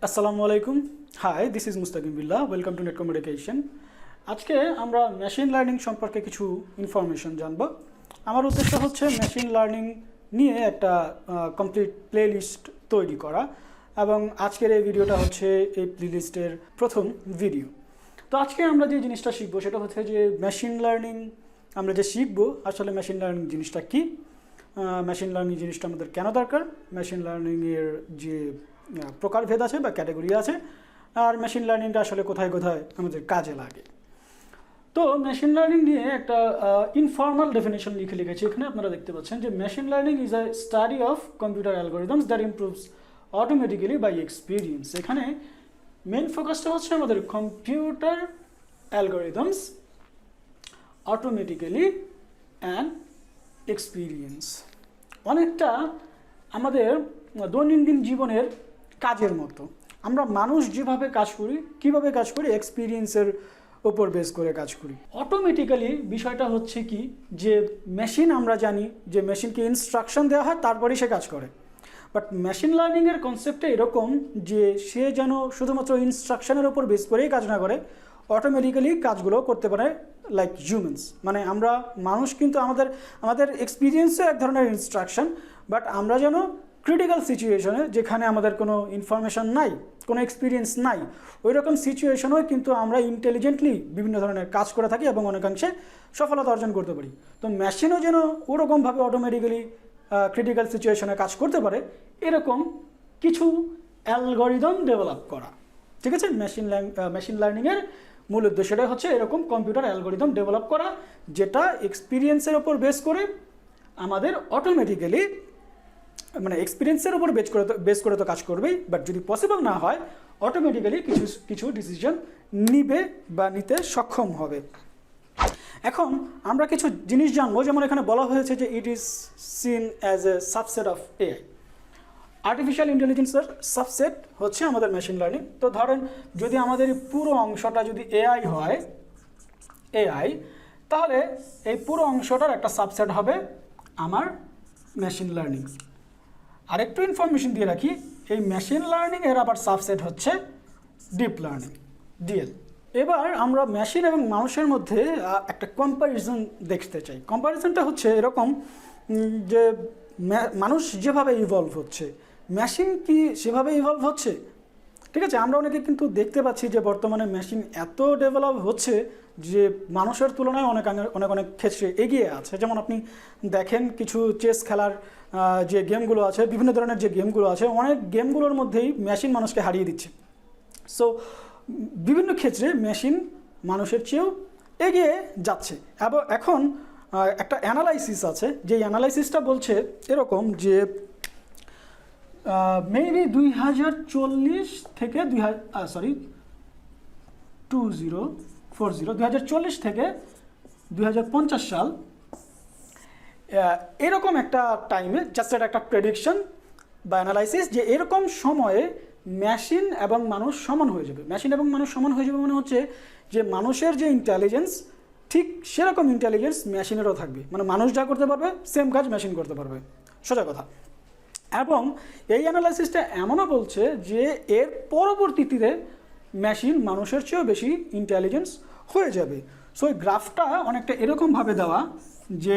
আসসালামু আলাইকুম। Hi, this is Mustakim Billah. Welcome to Net Communication. আজকে আমরা মেশিন লার্নিং সম্পর্কে কিছু ইনফরমেশন জানব। আমার উদ্দেশ্য হচ্ছে মেশিন লার্নিং নিয়ে একটা কমপ্লিট প্লেলিস্ট তৈরি করা, এবং আজকের এই ভিডিওটা হচ্ছে এই প্লেলিস্টের প্রথম ভিডিও। তো আজকে আমরা যে জিনিসটা শিখবো সেটা হচ্ছে যে মেশিন লার্নিং আমরা যে শিখবো আসলে মেশিন লার্নিং জিনিসটা কী, মেশিন লার্নিং জিনিসটা আমাদের কেন দরকার, মেশিন লার্নিংয়ের যে প্রকারভেদ আছে বা ক্যাটাগরি আছে, আর মেশিন লার্নিংটা আসলে কোথায় কোথায় আমাদের কাজে লাগে। তো মেশিন লার্নিং নিয়ে একটা ইনফর্মাল ডেফিনেশন লিখেছি এখানে আপনারা দেখতে পাচ্ছেন যে machine learning is a study of computer algorithms that improves automatically by experience. এখানে মেন ফোকাসটা হচ্ছে আমাদের computer algorithms automatically and experience. অনেকটা আমাদের দৈনন্দিন জীবনের কাজের মতো। আমরা মানুষ যেভাবে কাজ করি, কিভাবে কাজ করি, এক্সপিরিয়েন্সের উপর বেস করে কাজ করি। অটোমেটিক্যালি বিষয়টা হচ্ছে কি যে মেশিন, আমরা জানি যে মেশিনকে ইনস্ট্রাকশন দেওয়া হয় তারপরেই সে কাজ করে। বাট মেশিন লার্নিংয়ের কনসেপ্টটা এরকম যে সে যেন শুধুমাত্র ইনস্ট্রাকশনের উপর বেস করেই কাজ না করে, অটোমেটিক্যালি কাজগুলো করতে পারে লাইক হিউম্যানস। মানে আমরা মানুষ কিন্তু আমাদের এক্সপিরিয়েন্সে এক ধরনের ইনস্ট্রাকশন, বাট আমরা যেন ক্রিটিক্যাল সিচুয়েশনে, যেখানে আমাদের কোনো ইনফরমেশন নাই, কোনো এক্সপিরিয়েন্স নাই, ওই রকম সিচুয়েশনেও কিন্তু আমরা ইন্টেলিজেন্টলি বিভিন্ন ধরনের কাজ করে থাকি এবং অনেকাংশে সফলতা অর্জন করতে পারি। তো মেশিনও যেন ওরকমভাবে অটোমেটিক্যালি ক্রিটিক্যাল সিচুয়েশনে কাজ করতে পারে, এরকম কিছু অ্যালগরিদম ডেভেলপ করা। ঠিক আছে, মেশিন লার্নিংয়ের মূল উদ্দেশ্যটাই হচ্ছে এরকম কম্পিউটার অ্যালগরিদম ডেভেলপ করা, যেটা এক্সপিরিয়েন্সের ওপর বেস করে আমাদের অটোমেটিক্যালি, মানে এক্সপিরিয়েন্সের উপর বেস করে তো কাজ করবেই, বাট যদি পসিবল না হয় অটোমেটিক্যালি কিছু ডিসিশন নিবে বা নিতে সক্ষম হবে। এখন আমরা কিছু জিনিস জানবো, যেমন এখানে বলা হয়েছে যে it is seen as a subset of AI. Artificial ইন্টেলিজেন্সের সাবসেট হচ্ছে আমাদের মেশিন লার্নিং। তো ধরেন যদি আমাদের পুরো অংশটা যদি এআই হয়, তাহলে এই পুরো অংশটার একটা সাবসেট হবে আমার মেশিন লার্নিং। আরেকটু ইনফরমেশন দিয়ে রাখি, এই মেশিন লার্নিং এর আবার সাবসেট হচ্ছে ডিপ লার্নিং, ডিএল। এবার আমরা মেশিন এবং মানুষের মধ্যে একটা কম্প্যারিজন দেখতে চাই। কম্প্যারিজনটা হচ্ছে এরকম যে মানুষ যেভাবে ইভলভ হচ্ছে, মেশিন কি সেভাবে ইভলভ হচ্ছে? ঠিক আছে, আমরা অনেকে কিন্তু দেখতে পাচ্ছি যে বর্তমানে মেশিন এত ডেভেলপ হচ্ছে যে মানুষের তুলনায় অনেক ক্ষেত্রে এগিয়ে আছে। যেমন আপনি দেখেন কিছু চেস খেলার যে গেমগুলো আছে, বিভিন্ন ধরনের যে গেমগুলো আছে, অনেক গেমগুলোর মধ্যেই মেশিন মানুষকে হারিয়ে দিচ্ছে। সো বিভিন্ন ক্ষেত্রে মেশিন মানুষের চেয়েও এগিয়ে যাচ্ছে। এবং এখন একটা অ্যানালাইসিস আছে, যে অ্যানালাইসিসটা বলছে এরকম যে মেবি 2040 থেকে 2040 থেকে 2050 সাল, এরকম একটা টাইমে, জাস্ট একটা প্রেডিকশন বা অ্যানালাইসিস, যে এরকম সময়ে মেশিন এবং মানুষ সমান হয়ে যাবে। মেশিন এবং মানুষ সমান হয়ে যাবে মানে হচ্ছে যে মানুষের যে ইন্টেলিজেন্স, ঠিক সেরকম ইন্টেলিজেন্স মেশিনেরও থাকবে। মানে মানুষ যা করতে পারবে সেম কাজ মেশিন করতে পারবে, সোজা কথা। এবং এই অ্যানালাইসিসটা এমনও বলছে যে এর পরবর্তীতে মেশিন মানুষের চেয়েও বেশি ইন্টেলিজেন্স হয়ে যাবে। সো এই গ্রাফটা অনেকটা এরকমভাবে দেওয়া যে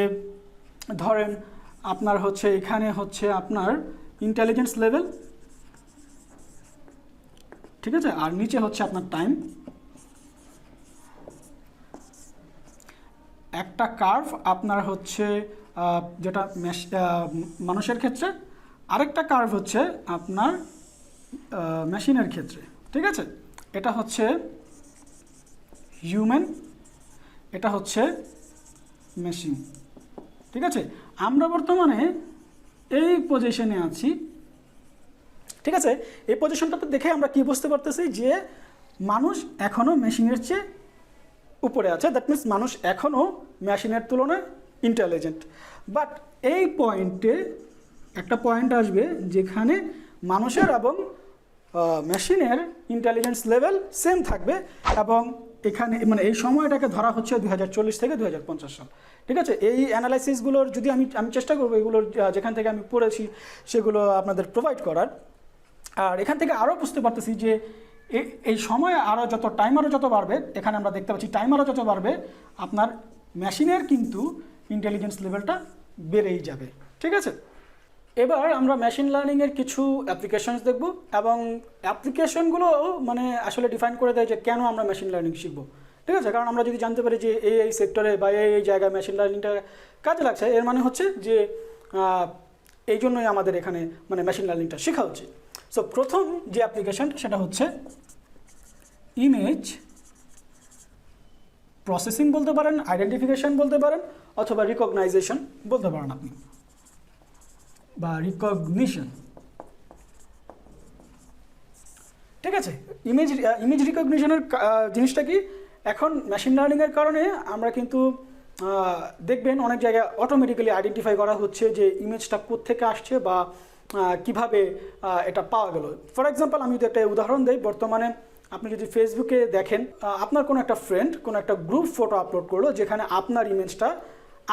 ধরেন আপনার হচ্ছে এখানে হচ্ছে আপনার ইন্টেলিজেন্স লেভেল, ঠিক আছে, আর নিচে হচ্ছে আপনার টাইম। একটা কার্ভ আপনার হচ্ছে যেটা মানুষের ক্ষেত্রে, আরেকটা কার্ভ হচ্ছে আপনার মেশিনের ক্ষেত্রে। ঠিক আছে, এটা হচ্ছে হিউম্যান, এটা হচ্ছে মেশিন। ঠিক আছে, আমরা বর্তমানে এই পজিশনে আছি। ঠিক আছে, এই পজিশনটাতে দেখে আমরা কি বুঝতে পারতেছি যে মানুষ এখনও মেশিনের চেয়ে উপরে আছে। দ্যাট মিনস মানুষ এখনও মেশিনের তুলনায় ইন্টেলিজেন্ট। বাট এই পয়েন্টে একটা পয়েন্ট আসবে যেখানে মানুষের এবং মেশিনের ইন্টেলিজেন্স লেভেল সেম থাকবে, এবং এখানে মানে এই সময়টাকে ধরা হচ্ছে 2040 থেকে 2050 সাল। ঠিক আছে, এই অ্যানালাইসিসগুলোর যদি আমি চেষ্টা করবো এগুলোর যেখান থেকে আমি পড়েছি সেগুলো আপনাদের প্রোভাইড করার। আর এখান থেকে আরও বুঝতে পারতেছি যে এই সময় আরও যত টাইম আরও যত বাড়বে, এখানে আমরা দেখতে পাচ্ছি টাইম আরও যত বাড়বে আপনার মেশিনের কিন্তু ইন্টেলিজেন্স লেভেলটা বেড়েই যাবে। ঠিক আছে, এবার আমরা মেশিন লার্নিংয়ের কিছু অ্যাপ্লিকেশনস দেখব এবং অ্যাপ্লিকেশনগুলো মানে আসলে ডিফাইন করে দেয় যে কেন আমরা মেশিন লার্নিং শিখবো। ঠিক আছে, কারণ আমরা যদি জানতে পারি যে এই সেক্টরে বা এই জায়গায় মেশিন লার্নিংটা কাজে লাগছে, এর মানে হচ্ছে যে এই জন্যই আমাদের এখানে মানে মেশিন লার্নিংটা শেখা উচিত। সো প্রথম যে অ্যাপ্লিকেশনটা সেটা হচ্ছে ইমেজ প্রসেসিং বলতে পারেন, আইডেন্টিফিকেশন বলতে পারেন, অথবা রিকগনাইজেশন বলতে পারেন আপনি, বা রিকগনিশন। ঠিক আছে, ইমেজ রিকগনিশনের জিনিসটা কি, এখন মেশিন লার্নিংয়ের কারণে আমরা কিন্তু দেখবেন অনেক জায়গায় অটোমেটিক্যালি আইডেন্টিফাই করা হচ্ছে যে ইমেজটা কোত্থেকে আসছে বা কিভাবে এটা পাওয়া গেল। ফর এক্সাম্পল আমি যদি একটা উদাহরণ দিই, বর্তমানে আপনি যদি ফেসবুকে দেখেন আপনার কোনো একটা ফ্রেন্ড কোনো একটা গ্রুপ ফটো আপলোড করলো যেখানে আপনার ইমেজটা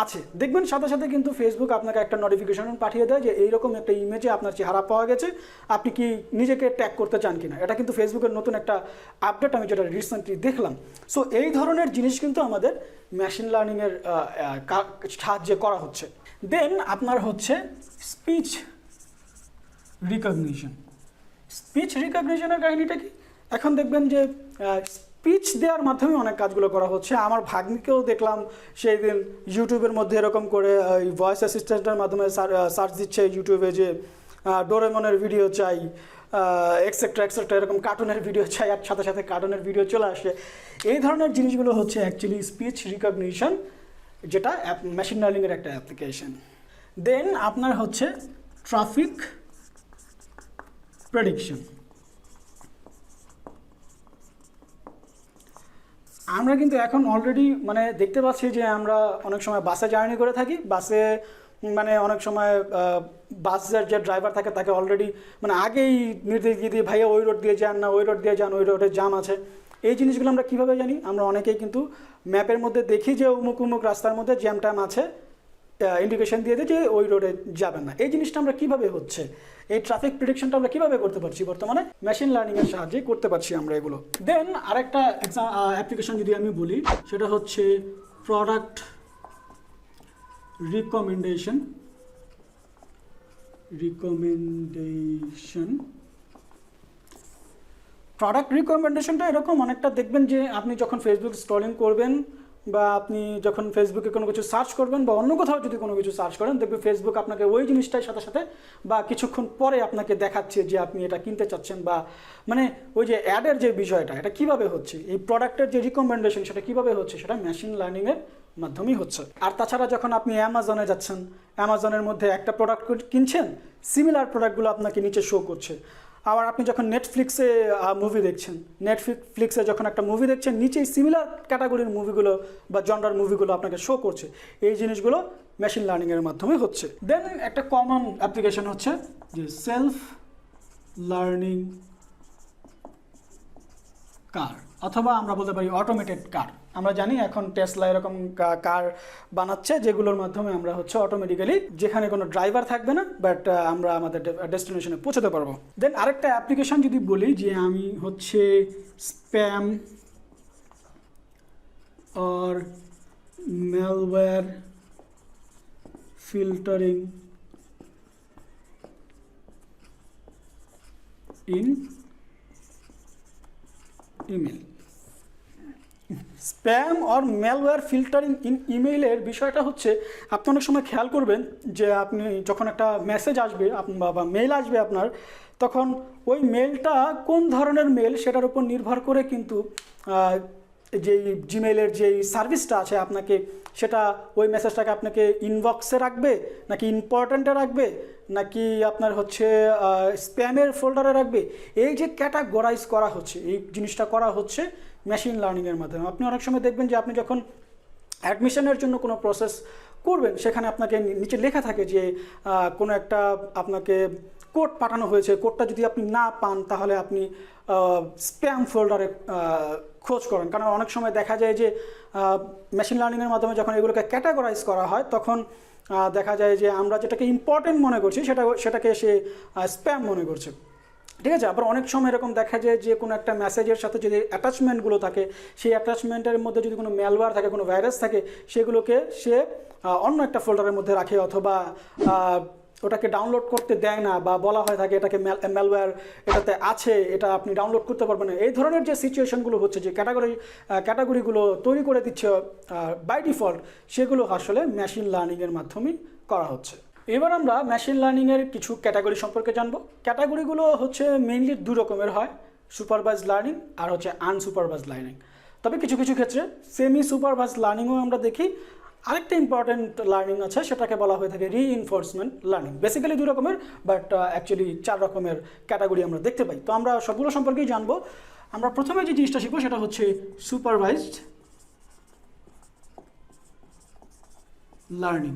আছে, দেখবেন সাথে সাথে কিন্তু ফেসবুক আপনাকে একটা নোটিফিকেশন পাঠিয়ে দেয় যে এইরকম একটা ইমেজে আপনার চেহারা পাওয়া গেছে, আপনি কি নিজেকে ট্যাগ করতে চান কিনা। এটা কিন্তু ফেসবুকের নতুন একটা আপডেট, আমি যেটা রিসেন্টলি দেখলাম। সো এই ধরনের জিনিস কিন্তু আমাদের মেশিন লার্নিংয়ের সাহায্যে করা হচ্ছে। দেন আপনার হচ্ছে স্পিচ রিকগনিশন। স্পিচ রিকগনিশনের কাহিনীটা কি, এখন দেখবেন যে স্পিচ দেওয়ার মাধ্যমে অনেক কাজগুলো করা হচ্ছে। আমার ভাগ্নিকেও দেখলাম সেই দিন ইউটিউবের মধ্যে এরকম করে ওই ভয়েস অ্যাসিস্ট্যান্টের মাধ্যমে সার্চ দিচ্ছে ইউটিউবে যে ডোরেমনের ভিডিও চাই, এক্সেট্রা এক্সেট্রা, এরকম কার্টুনের ভিডিও চাই, আর সাথে সাথে কার্টুনের ভিডিও চলে আসে। এই ধরনের জিনিসগুলো হচ্ছে অ্যাকচুয়ালি স্পিচ রিকগনিশন, যেটা মেশিন লার্নিংয়ের একটা অ্যাপ্লিকেশন। দেন আপনার হচ্ছে ট্রাফিক প্রেডিকশন। আমরা কিন্তু এখন অলরেডি মানে দেখতে পাচ্ছি যে আমরা অনেক সময় বাসে জার্নি করে থাকি, বাসে মানে অনেক সময় বাসের যে ড্রাইভার থাকে তাকে অলরেডি মানে আগেই নির্দেশ দিয়ে দিয়ে ভাইয়া ওই রোড দিয়ে যান না, ওই রোড দিয়ে যান, ওই রোডে জ্যাম আছে। এই জিনিসগুলো আমরা কীভাবে জানি, আমরা অনেকেই কিন্তু ম্যাপের মধ্যে দেখি যে অমুক অমুক রাস্তার মধ্যে জ্যাম ট্যাম আছে, ইন্ডিকেশন দিয়ে দিই যে ওই রোডে যাবেন না। এই জিনিসটা আমরা কীভাবে হচ্ছে, এই ট্রাফিক প্রেডিকশনটা আমরা কীভাবে করতে পারছি, বর্তমানে মেশিন লার্নিংয়ের সাহায্যে করতে পারছি আমরা এগুলো। দেন আরেকটা অ্যাপ্লিকেশন যদি আমি বলি সেটা হচ্ছে প্রোডাক্ট রিকমেন্ডেশন। প্রোডাক্ট রিকমেন্ডেশনটা এরকম অনেকটা, দেখবেন যে আপনি যখন ফেসবুক স্ক্রলিং করবেন বা আপনি যখন ফেসবুকে কোনো কিছু সার্চ করবেন বা অন্য কোথাও যদি কোনো কিছু সার্চ করেন, দেখবেন ফেসবুক আপনাকে ওই জিনিসটার সাথে সাথে বা কিছুক্ষণ পরে আপনাকে দেখাচ্ছে যে আপনি এটা কিনতে চাচ্ছেন, বা মানে ওই যে অ্যাডের যে বিষয়টা এটা কিভাবে হচ্ছে, এই প্রোডাক্টের যে রিকমেন্ডেশন সেটা কিভাবে হচ্ছে, সেটা মেশিন লার্নিংয়ের মাধ্যমেই হচ্ছে। আর তাছাড়া যখন আপনি অ্যামাজনে যাচ্ছেন, অ্যামাজনের মধ্যে একটা প্রোডাক্ট কিনছেন, সিমিলার প্রোডাক্টগুলো আপনাকে নিচে শো করছে। আবার আপনি যখন নেটফ্লিক্সে মুভি দেখছেন, নেটফ্লিক্সে যখন একটা মুভি দেখছেন, নিচেই সিমিলার ক্যাটাগরির মুভিগুলো বা জনরার মুভিগুলো আপনাকে শো করছে। এই জিনিসগুলো মেশিন লার্নিংয়ের মাধ্যমে হচ্ছে। দেন একটা কমন অ্যাপ্লিকেশন হচ্ছে যে সেলফ লার্নিং কার, অথবা আমরা বলতে পারি অটোমেটেড কার। আমরা জানি এখন টেসলা এরকম কার বানাচ্ছে যেগুলোর মাধ্যমে আমরা হচ্ছে অটোমেটিক্যালি যেখানে কোনো ড্রাইভার থাকবে না, বাট আমরা আমাদের ডেস্টিনেশনে পৌঁছাতে পারবো। দেন আরেকটা অ্যাপ্লিকেশন যদি বলি যে আমি হচ্ছে spam or malware filtering in email. Spam or malware filtering in ইমেইলের বিষয়টা হচ্ছে আপনি অনেক সময় খেয়াল করবেন যে আপনি যখন একটা মেসেজ আসবে বা মেইল আসবে আপনার, তখন ওই মেলটা কোন ধরনের মেল সেটার উপর নির্ভর করে কিন্তু যেই জিমেইলের যেই সার্ভিসটা আছে আপনাকে সেটা ওই মেসেজটাকে আপনাকে ইনবক্সে রাখবে নাকি ইম্পর্ট্যান্টে রাখবে নাকি আপনার হচ্ছে স্প্যামের ফোল্ডারে রাখবে। এই যে ক্যাটাগরাইজ করা হচ্ছে, এই জিনিসটা করা হচ্ছে মেশিন লার্নিংয়ের মাধ্যমে। আপনি অনেক সময় দেখবেন যে আপনি যখন অ্যাডমিশনের জন্য কোনো প্রসেস করবেন সেখানে আপনাকে নিচে লেখা থাকে যে কোনো একটা আপনাকে কোড পাঠানো হয়েছে, কোডটা যদি আপনি না পান তাহলে আপনি স্প্যাম ফোল্ডারে খোঁজ করেন। কারণ অনেক সময় দেখা যায় যে মেশিন লার্নিংয়ের মাধ্যমে যখন এগুলোকে ক্যাটাগরাইজ করা হয় তখন দেখা যায় যে আমরা যেটাকে ইম্পর্টেন্ট মনে করছি সেটাকে সে স্প্যাম মনে করছে। ঠিক আছে। আবার অনেক সময় এরকম দেখা যায় যে কোনো একটা মেসেজের সাথে যদি অ্যাটাচমেন্টগুলো থাকে, সেই অ্যাটাচমেন্টের মধ্যে যদি কোনো ম্যালওয়্যার থাকে, কোনো ভাইরাস থাকে, সেগুলোকে সে অন্য একটা ফোল্ডারের মধ্যে রাখে, অথবা ওটাকে ডাউনলোড করতে দেয় না, বা বলা হয় থাকে এটাকে ম্যালওয়্যার এটাতে আছে, এটা আপনি ডাউনলোড করতে পারবেন না। এই ধরনের যে সিচুয়েশনগুলো হচ্ছে, যে ক্যাটাগরিগুলো তৈরি করে দিচ্ছে বাই ডিফল্ট, সেগুলো আসলে মেশিন লার্নিংয়ের মাধ্যমেই করা হচ্ছে। এবার আমরা মেশিন লার্নিংয়ের কিছু ক্যাটাগরি সম্পর্কে জানবো। ক্যাটাগরিগুলো হচ্ছে মেইনলি দু রকমের হয়, সুপারভাইজড লার্নিং আর হচ্ছে আনসুপারভাইজড লার্নিং। তবে কিছু কিছু ক্ষেত্রে সেমি সুপারভাইজড লার্নিংও আমরা দেখি। আরেকটা ইম্পর্টেন্ট লার্নিং আছে, সেটাকে বলা হয়ে থাকে রিইনফোর্সমেন্ট লার্নিং। বেসিক্যালি দুই রকমের, বাট অ্যাকচুয়ালি 4 রকমের ক্যাটাগরি আমরা দেখতে পাই। তো আমরা সবগুলো সম্পর্কেই জানবো। আমরা প্রথমে যে জিনিসটা শিখবো সেটা হচ্ছে সুপারভাইজড লার্নিং।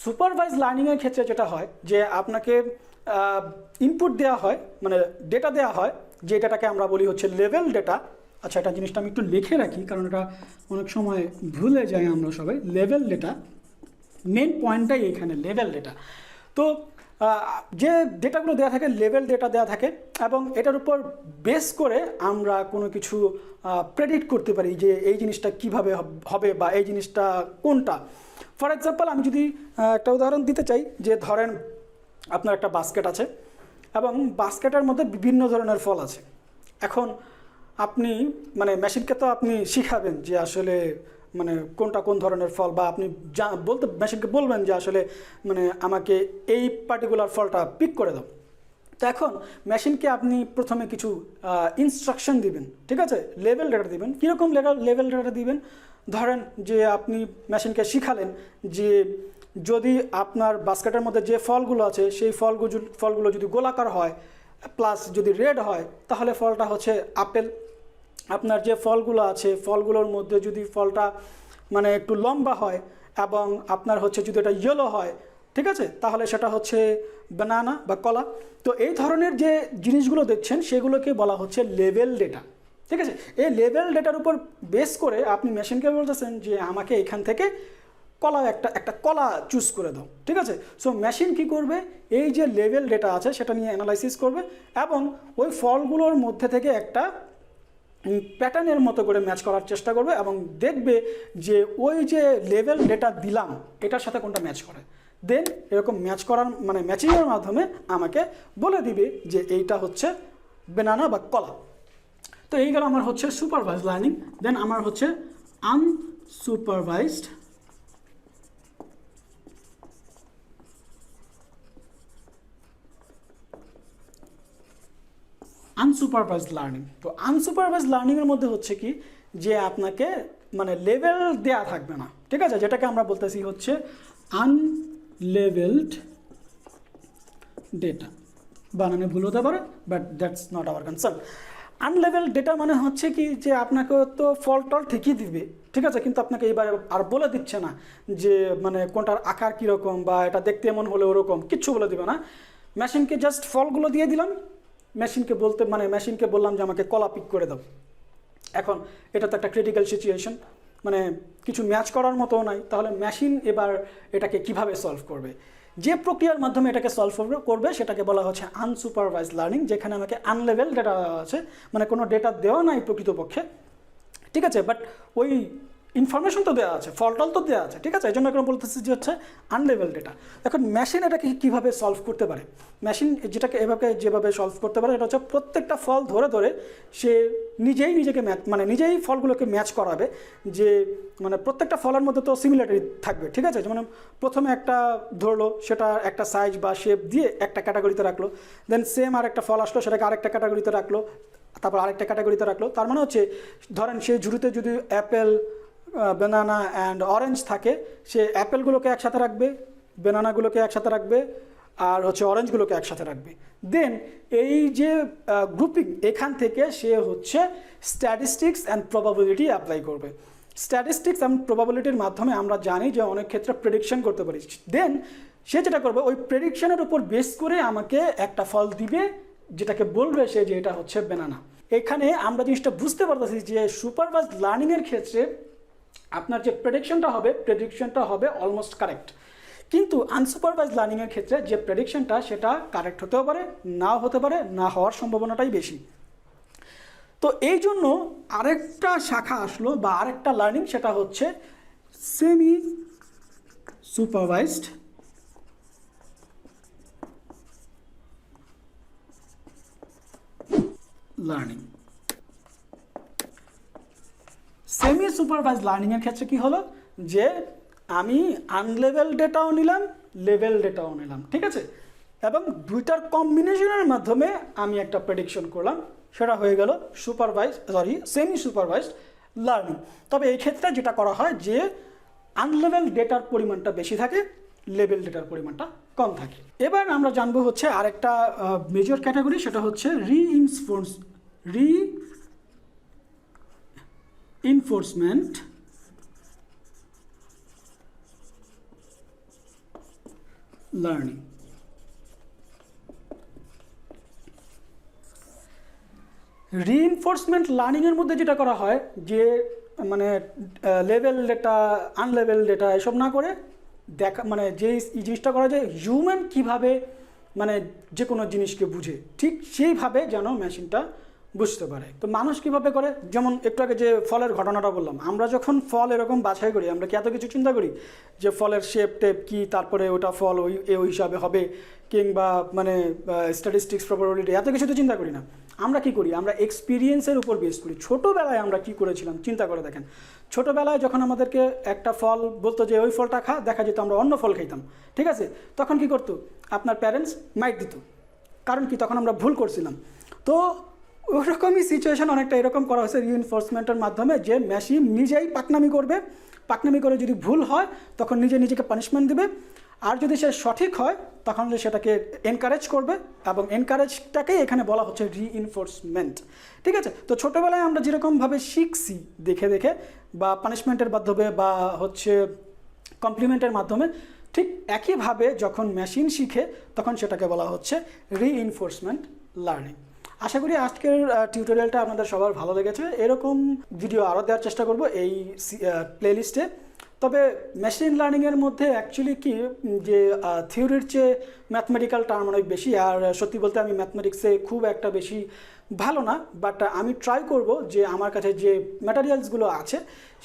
সুপারভাইজ লার্নিংয়ের ক্ষেত্রে যেটা হয় যে আপনাকে ইনপুট দেওয়া হয়, মানে ডেটা দেওয়া হয়, যে ডেটাকে আমরা বলি হচ্ছে লেভেল ডেটা। আচ্ছা, এটা জিনিসটা আমি একটু লিখে রাখি, কারণ এটা অনেক সময় ভুলে যাই আমরা সবাই। লেভেল ডেটা, মেন পয়েন্টটাই এখানে লেভেল ডেটা। তো যে ডেটাগুলো দেওয়া থাকে, লেভেল ডেটা দেওয়া থাকে, এবং এটার উপর বেস করে আমরা কোনো কিছু প্রেডিক্ট করতে পারি যে এই জিনিসটা কিভাবে হবে, বা এই জিনিসটা কোনটা। ফর এক্সাম্পল, আমি যদি একটা উদাহরণ দিতে চাই, যে ধরেন আপনার একটা বাস্কেট আছে, এবং বাস্কেটের মধ্যে বিভিন্ন ধরনের ফল আছে। এখন আপনি মানে মেশিনকে তো আপনি শিখাবেন যে আসলে মানে কোনটা কোন ধরনের ফল, বা আপনি মেশিনকে বলবেন যে আসলে মানে আমাকে এই পার্টিকুলার ফলটা পিক করে দাও। তো এখন মেশিনকে আপনি প্রথমে কিছু ইনস্ট্রাকশন দিবেন, ঠিক আছে, লেভেল ডেটা দিবেন। কীরকম লেভেল ডেটা দিবেন? ধরেন যে আপনি মেশিনকে শিখালেন যে যদি আপনার বাস্কেটের মধ্যে যে ফলগুলো আছে, সেই ফলগুলো যদি গোলাকার হয় প্লাস যদি রেড হয়, তাহলে ফলটা হচ্ছে আপেল। আপনার যে ফলগুলো আছে, ফলগুলোর মধ্যে যদি ফলটা মানে একটু লম্বা হয়, এবং আপনার হচ্ছে যদি এটা ইয়েলো হয়, ঠিক আছে, তাহলে সেটা হচ্ছে বানানা বা কলা। তো এই ধরনের যে জিনিসগুলো দেখছেন, সেগুলোকে বলা হচ্ছে লেভেল ডেটা। ঠিক আছে, এই লেভেল ডেটার উপর বেস করে আপনি মেশিনকে বলতেছেন যে আমাকে এখান থেকে একটা কলা চুজ করে দাও। ঠিক আছে, সো মেশিন কি করবে, এই যে লেভেল ডেটা আছে সেটা নিয়ে অ্যানালাইসিস করবে, এবং ওই ফলগুলোর মধ্যে থেকে একটা প্যাটার্নের মতো করে ম্যাচ করার চেষ্টা করবে, এবং দেখবে যে ওই যে লেভেল ডেটা দিলাম এটার সাথে কোনটা ম্যাচ করে। দেন এরকম ম্যাচ করার মানে ম্যাচিংয়ের মাধ্যমে আমাকে বলে দিবে যে এইটা হচ্ছে বেনানা বা কলা। তো এই গেল আমার হচ্ছে সুপারভাইজড লার্নিং। দেন আমার হচ্ছে আনসুপারভাইজড আনসুপারভাইজড লার্নিং। তো আনসুপারভাইজড লার্নিংয়ের মধ্যে হচ্ছে কি, যে আপনাকে মানে লেভেল দেয়া থাকবে না। ঠিক আছে, যেটাকে আমরা বলতেছি হচ্ছে আনলেভেলড ডেটা। বানানে ভুল হতে পারে, but that's not our concern. Unlabelled data মানে হচ্ছে কি, যে আপনাকে তো ফল টল ঠিকই দিবে, ঠিক আছে, কিন্তু আপনাকে এবারে আর বলে দিচ্ছে না যে মানে কোনটার আকার কীরকম, বা এটা দেখতে এমন হলে ওরকম, কিচ্ছু বলে দিবে না। মেশিনকে জাস্ট ফলগুলো দিয়ে দিলাম, মেশিনকে বললাম যে আমাকে কলা পিক করে দাও। এখন এটা তো একটা ক্রিটিক্যাল সিচুয়েশন, মানে কিছু ম্যাচ করার মতো নাই। তাহলে মেশিন এবার এটাকে কিভাবে সলভ করবে? যে প্রক্রিয়ার মাধ্যমে এটাকে সলভ করবে সেটাকে বলা হচ্ছে আনসুপারভাইজড লার্নিং, যেখানে আমাকে আনলেভেল ডেটা আছে, মানে কোনো ডেটা দেওয়া নাই প্রকৃতপক্ষে, ঠিক আছে, বাট ওই ইনফরমেশন তো দেওয়া আছে, ফলটল তো দেওয়া আছে, ঠিক আছে। এই জন্য এখন বলতেছি যে হচ্ছে আনলেভেল ডেটা। এখন মেশিন এটাকে কীভাবে সলভ করতে পারে? মেশিন যেভাবে সলভ করতে পারে, এটা হচ্ছে প্রত্যেকটা ফল ধরে ধরে সে নিজেকে নিজেই ফলগুলোকে ম্যাচ করাবে, যে মানে প্রত্যেকটা ফলের মধ্যে তো সিমিলারিটি থাকবে, ঠিক আছে। যেমন প্রথমে একটা ধরলো, সেটা একটা সাইজ বা শেপ দিয়ে একটা ক্যাটাগরিতে রাখলো, দেন সেম আর একটা ফল আসলো, সেটাকে আরেকটা ক্যাটাগরিতে রাখলো, তারপর আরেকটা ক্যাটাগরিতে রাখলো। তার মানে হচ্ছে ধরেন সেই ঝুড়িতে যদি অ্যাপেল, বেনানা অ্যান্ড অরেঞ্জ থাকে, সে অ্যাপেলগুলোকে একসাথে রাখবে, বেনানাগুলোকে একসাথে রাখবে, আর হচ্ছে অরেঞ্জগুলোকে একসাথে রাখবে। দেন এই যে গ্রুপিং, এখান থেকে সে হচ্ছে স্ট্যাটিস্টিক্স অ্যান্ড প্রবাবিলিটি অ্যাপ্লাই করবে। স্ট্যাটিস্টিক্স অ্যান্ড প্রবাবিলিটির মাধ্যমে আমরা জানি যে অনেক ক্ষেত্রে প্রেডিকশন করতে পারি। দেন সে যেটা করবে, ওই প্রেডিকশনের উপর বেস করে আমাকে একটা ফল দিবে, যেটাকে বলবে সে যে এটা হচ্ছে বেনানা। এখানে আমরা জিনিসটা বুঝতে পারতেছি যে সুপারভাইজড লার্নিংয়ের ক্ষেত্রে আপনার যে প্রেডিকশনটা হবে অলমোস্ট কারেক্ট। কিন্তু আনসুপারভাইজ লার্নিংয়ের ক্ষেত্রে যে প্রেডিকশনটা সেটা কারেক্ট হতেও পারে, নাও হতে পারে, না হওয়ার সম্ভাবনাটাই বেশি। তো এই জন্য আরেকটা শাখা আসলো বা আরেকটা লার্নিং, সেটা হচ্ছে semi supervised learning. Semi supervise লার্নিংয়ের ক্ষেত্রে কি হলো, যে আমি আনলেভেল ডেটাও নিলাম, লেভেল ডেটাও নিলাম, ঠিক আছে, এবং দুইটার কম্বিনেশনের মাধ্যমে আমি একটা প্রেডিকশন করলাম, সেটা হয়ে গেল সেমি সুপারভাইজড লার্নিং। তবে এই ক্ষেত্রে যেটা করা হয় যে আনলেভেল ডেটার পরিমাণটা বেশি থাকে, লেভেল ডেটার পরিমাণটা কম থাকে। এবার আমরা জানবো হচ্ছে আরেকটা মেজর ক্যাটাগরি, সেটা হচ্ছে রিইনফোর্সমেন্ট লার্নিং। রিইনফোর্সমেন্ট লার্নিংয়ের মধ্যে যেটা করা হয় যে মানে লেভেল ডেটা, আনলেভেল ডেটা এসব না করে মানে যে জিনিসটা করা যায়, হিউম্যান কীভাবে মানে যে কোনো জিনিসকে বুঝে, ঠিক সেইভাবে যেন মেশিনটা বুঝতে পারে। তো মানুষ কীভাবে করে, যেমন একটু আগে যে ফলের ঘটনাটা বললাম, আমরা যখন ফল এরকম বাছাই করি, আমরা কি এত কিছু চিন্তা করি যে ফলের শেপ টেপ কী, তারপরে ওটা ফল ওই হিসাবে হবে, কিংবা মানে স্ট্যাটিস্টিক্স, প্রবাবিলিটি, এত কিছু তো চিন্তা করি না। আমরা কি করি, আমরা এক্সপিরিয়েন্সের উপর বেস করি। ছোটোবেলায় আমরা কি করেছিলাম চিন্তা করে দেখেন, ছোটোবেলায় যখন আমাদেরকে একটা ফল বলতো যে ওই ফলটা খা, দেখা যেত আমরা অন্য ফল খাইতাম, ঠিক আছে, তখন কি করতো, আপনার প্যারেন্টস মাইট দিত, কারণ কি তখন আমরা ভুল করছিলাম। তো ওরকমই সিচুয়েশন অনেকটা এরকম করা হয়েছে রিইনফোর্সমেন্টের মাধ্যমে, যে মেশিন নিজেই পাকনামি করবে, পাকনামি করে যদি ভুল হয় তখন নিজেকে পানিশমেন্ট দেবে, আর যদি সে সঠিক হয় তখন সেটাকে এনকারেজ করবে, এবং এনকারেজটাকেই এখানে বলা হচ্ছে রিইনফোর্সমেন্ট, ঠিক আছে। তো ছোটোবেলায় আমরা যেরকমভাবে শিখছি দেখে দেখে, বা পানিশমেন্টের মাধ্যমে, বা হচ্ছে কমপ্লিমেন্টের মাধ্যমে, ঠিক একইভাবে যখন মেশিন শিখে তখন সেটাকে বলা হচ্ছে রিইনফোর্সমেন্ট লার্নিং। আশা করি আজকের টিউটোরিয়ালটা আপনাদের সবার ভালো লেগেছে। এরকম ভিডিও আরও দেওয়ার চেষ্টা করব এই প্লেলিস্টে। তবে মেশিন লার্নিংয়ের মধ্যে অ্যাকচুয়ালি কি, যে থিওরির চেয়ে ম্যাথমেটিক্যাল টার্ম অনেক বেশি, আর সত্যি বলতে আমি ম্যাথমেটিক্সে খুব একটা বেশি ভালো না, বাট আমি ট্রাই করব যে আমার কাছে যে ম্যাটেরিয়ালসগুলো আছে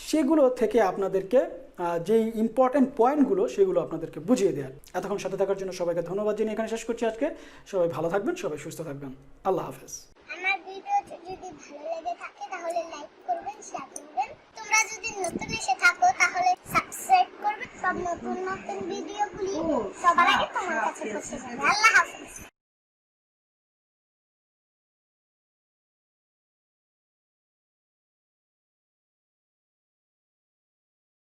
সেগুলো থেকে আপনাদেরকে যেই ইম্পর্টেন্ট পয়েন্টগুলো সেগুলো আপনাদেরকে বুঝিয়ে দেওয়ার। এতক্ষণ সাথে থাকার জন্য সবাইকে ধন্যবাদ জানিয়ে এখানে শেষ করছি আজকে। সবাই ভালো থাকবেন, সবাই সুস্থ থাকবেন। আল্লাহ হাফেজ। আমার ভিডিও যদি ভালো লেগে থাকে তাহলে লাইক করবেন, শেয়ার করবেন। তোমরা যদি নতুন এসে থাকো তাহলে সাবস্ক্রাইব করবে। সব নতুন ভিডিওগুলি সবার আগে তোমার কাছে পৌঁছে যাবে। আল্লাহ হাফেজ।